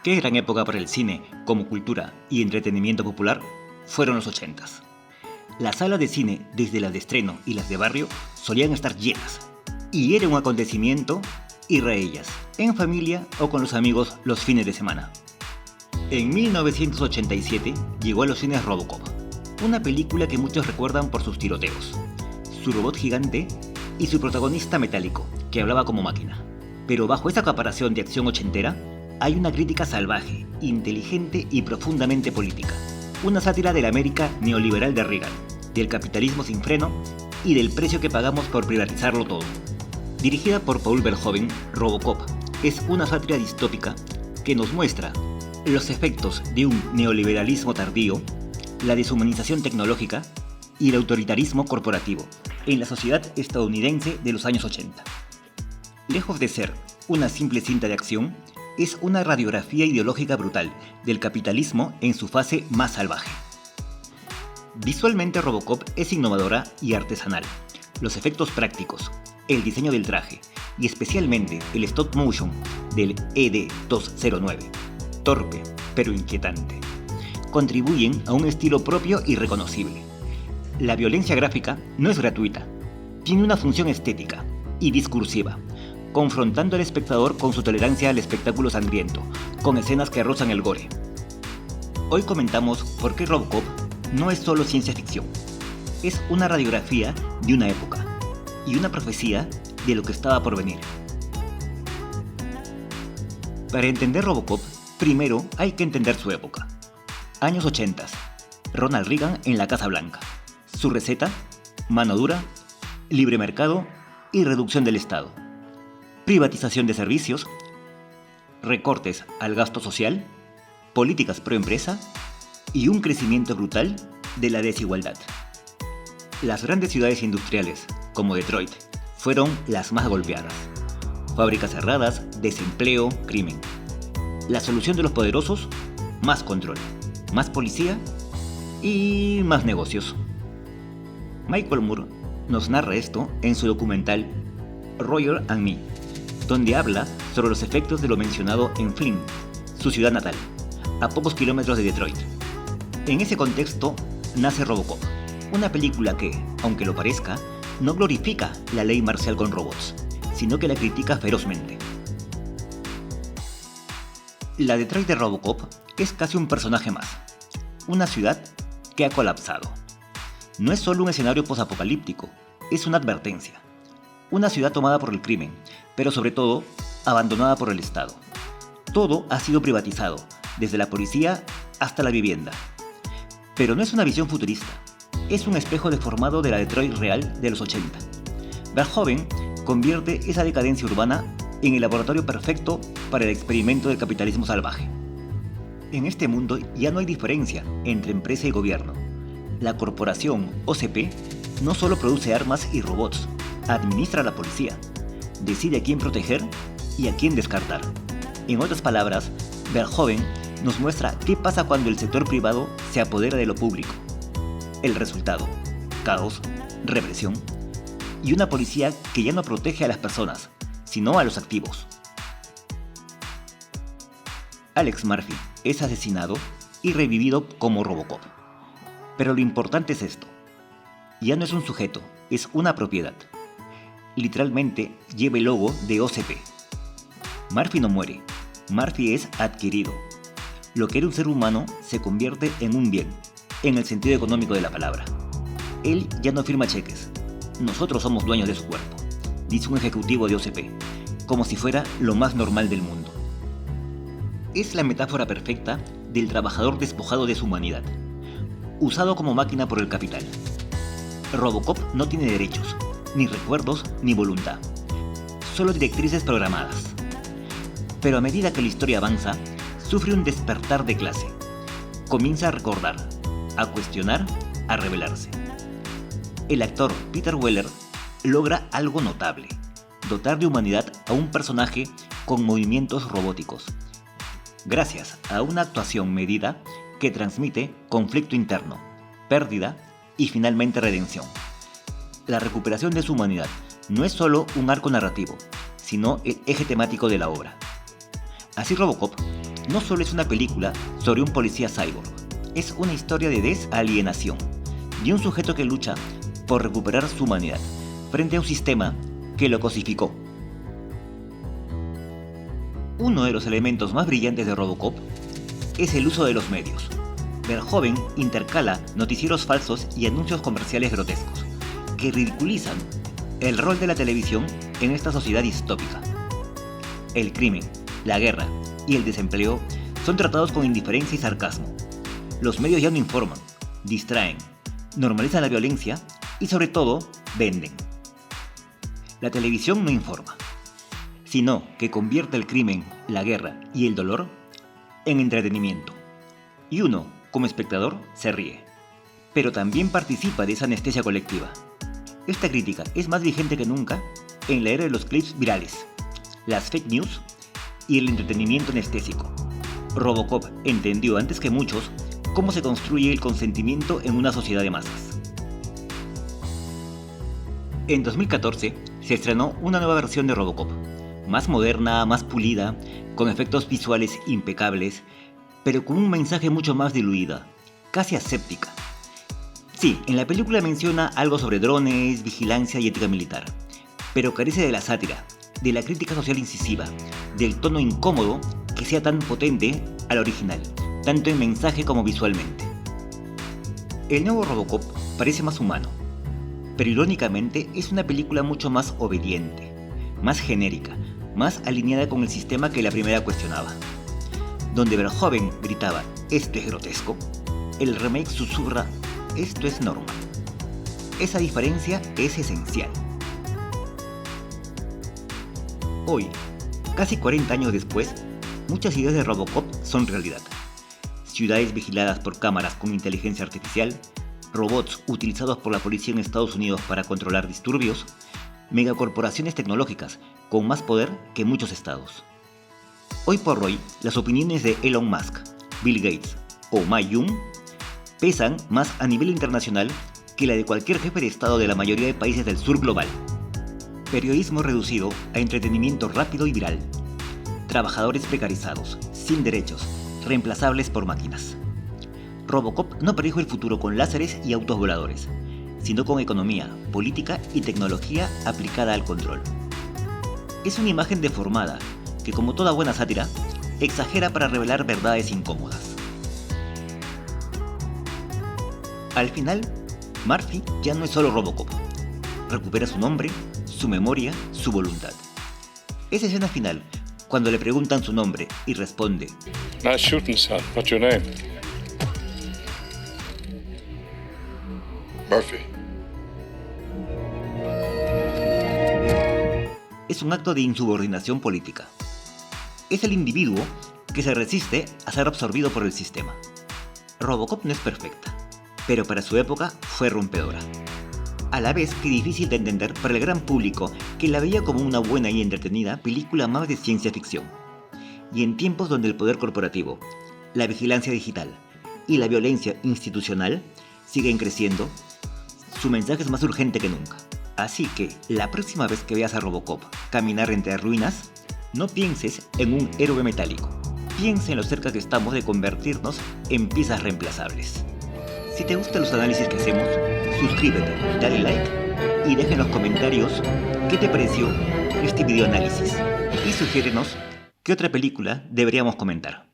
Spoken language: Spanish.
Qué gran época para el cine, como cultura y entretenimiento popular, fueron los 80s. Las salas de cine, desde las de estreno y las de barrio, solían estar llenas. Y era un acontecimiento ir a ellas, en familia o con los amigos los fines de semana. En 1987 llegó a los cines Robocop, una película que muchos recuerdan por sus tiroteos, su robot gigante y su protagonista metálico, que hablaba como máquina. Pero bajo esa acaparación de acción ochentera, hay una crítica salvaje, inteligente y profundamente política. Una sátira de la América neoliberal de Reagan, del capitalismo sin freno y del precio que pagamos por privatizarlo todo. Dirigida por Paul Verhoeven, Robocop es una sátira distópica que nos muestra los efectos de un neoliberalismo tardío, la deshumanización tecnológica y el autoritarismo corporativo en la sociedad estadounidense de los años 80. Lejos de ser una simple cinta de acción, es una radiografía ideológica brutal del capitalismo en su fase más salvaje. Visualmente Robocop es innovadora y artesanal. Los efectos prácticos, el diseño del traje y especialmente el stop motion del ED-209, torpe pero inquietante, contribuyen a un estilo propio y reconocible. La violencia gráfica no es gratuita, tiene una función estética y discursiva, confrontando al espectador con su tolerancia al espectáculo sangriento, con escenas que rozan el gore. Hoy comentamos por qué Robocop no es solo ciencia ficción, es una radiografía de una época y una profecía de lo que estaba por venir. Para entender Robocop, primero hay que entender su época. Años 80, Ronald Reagan en la Casa Blanca. Su receta: mano dura, libre mercado y reducción del Estado. Privatización de servicios, recortes al gasto social, políticas pro empresa y un crecimiento brutal de la desigualdad. Las grandes ciudades industriales, como Detroit, fueron las más golpeadas. Fábricas cerradas, desempleo, crimen. La solución de los poderosos: más control, más policía y más negocios. Michael Moore nos narra esto en su documental Roger and Me, donde habla sobre los efectos de lo mencionado en Flint, su ciudad natal, a pocos kilómetros de Detroit. En ese contexto nace Robocop, una película que, aunque lo parezca, no glorifica la ley marcial con robots, sino que la critica ferozmente. La Detroit de Robocop es casi un personaje más, una ciudad que ha colapsado. No es solo un escenario posapocalíptico, es una advertencia. Una ciudad tomada por el crimen, pero sobre todo, abandonada por el Estado. Todo ha sido privatizado, desde la policía hasta la vivienda. Pero no es una visión futurista, es un espejo deformado de la Detroit real de los 80. Verhoeven convierte esa decadencia urbana en el laboratorio perfecto para el experimento del capitalismo salvaje. En este mundo ya no hay diferencia entre empresa y gobierno. La corporación OCP no solo produce armas y robots, administra la policía, decide a quién proteger y a quién descartar. En otras palabras, Verhoeven nos muestra qué pasa cuando el sector privado se apodera de lo público. El resultado: caos, represión y una policía que ya no protege a las personas, sino a los activos. Alex Murphy es asesinado y revivido como Robocop. Pero lo importante es esto: ya no es un sujeto, es una propiedad. Literalmente lleva el logo de OCP. Murphy no muere, Murphy es adquirido. Lo que era un ser humano se convierte en un bien, en el sentido económico de la palabra. Él ya no firma cheques, nosotros somos dueños de su cuerpo, dice un ejecutivo de OCP, como si fuera lo más normal del mundo. Es la metáfora perfecta del trabajador despojado de su humanidad, usado como máquina por el capital. Robocop no tiene derechos, ni recuerdos, ni voluntad, solo directrices programadas. Pero a medida que la historia avanza, sufre un despertar de clase. Comienza a recordar, a cuestionar, a rebelarse. El actor Peter Weller logra algo notable: dotar de humanidad a un personaje con movimientos robóticos, gracias a una actuación medida que transmite conflicto interno, pérdida y finalmente redención. La recuperación de su humanidad no es solo un arco narrativo, sino el eje temático de la obra. Así Robocop no solo es una película sobre un policía cyborg, es una historia de desalienación, de un sujeto que lucha por recuperar su humanidad frente a un sistema que lo cosificó. Uno de los elementos más brillantes de Robocop es el uso de los medios. Verhoeven intercala noticieros falsos y anuncios comerciales grotescos, que ridiculizan el rol de la televisión en esta sociedad distópica. El crimen, la guerra y el desempleo son tratados con indiferencia y sarcasmo. Los medios ya no informan, distraen, normalizan la violencia y sobre todo, venden. La televisión no informa, sino que convierte el crimen, la guerra y el dolor en entretenimiento. Y uno, como espectador, se ríe, pero también participa de esa anestesia colectiva. Esta crítica es más vigente que nunca en la era de los clips virales, las fake news y el entretenimiento anestésico. Robocop entendió antes que muchos cómo se construye el consentimiento en una sociedad de masas. En 2014 se estrenó una nueva versión de Robocop, más moderna, más pulida, con efectos visuales impecables, pero con un mensaje mucho más diluida, casi aséptica. Sí, en la película menciona algo sobre drones, vigilancia y ética militar, pero carece de la sátira, de la crítica social incisiva, del tono incómodo que sea tan potente al original, tanto en mensaje como visualmente. El nuevo Robocop parece más humano, pero irónicamente es una película mucho más obediente, más genérica, más alineada con el sistema que la primera cuestionaba. Donde Verhoeven gritaba «esto es grotesco», el remake susurra «esto es normal». Esa diferencia es esencial. Hoy, casi 40 años después, muchas ideas de Robocop son realidad. Ciudades vigiladas por cámaras con inteligencia artificial, robots utilizados por la policía en Estados Unidos para controlar disturbios, megacorporaciones tecnológicas con más poder que muchos estados. Hoy por hoy, las opiniones de Elon Musk, Bill Gates o Ma Yun pesan más a nivel internacional que la de cualquier jefe de estado de la mayoría de países del sur global. Periodismo reducido a entretenimiento rápido y viral. Trabajadores precarizados, sin derechos, reemplazables por máquinas. Robocop no predijo el futuro con láseres y autos voladores, sino con economía, política y tecnología aplicada al control. Es una imagen deformada que, como toda buena sátira, exagera para revelar verdades incómodas. Al final, Murphy ya no es solo Robocop. Recupera su nombre, su memoria, su voluntad. Esa escena final, cuando le preguntan su nombre y responde Nice shooting, son. What's your name? Murphy. es un acto de insubordinación política. Es el individuo que se resiste a ser absorbido por el sistema. Robocop no es perfecta, pero para su época fue rompedora. A la vez que difícil de entender para el gran público que la veía como una buena y entretenida película más de ciencia ficción. Y en tiempos donde el poder corporativo, la vigilancia digital y la violencia institucional siguen creciendo, su mensaje es más urgente que nunca. Así que, la próxima vez que veas a Robocop caminar entre ruinas, no pienses en un héroe metálico. Piensa en lo cerca que estamos de convertirnos en piezas reemplazables. Si te gustan los análisis que hacemos, suscríbete, dale like y deja en los comentarios qué te pareció este video análisis y sugiérenos qué otra película deberíamos comentar.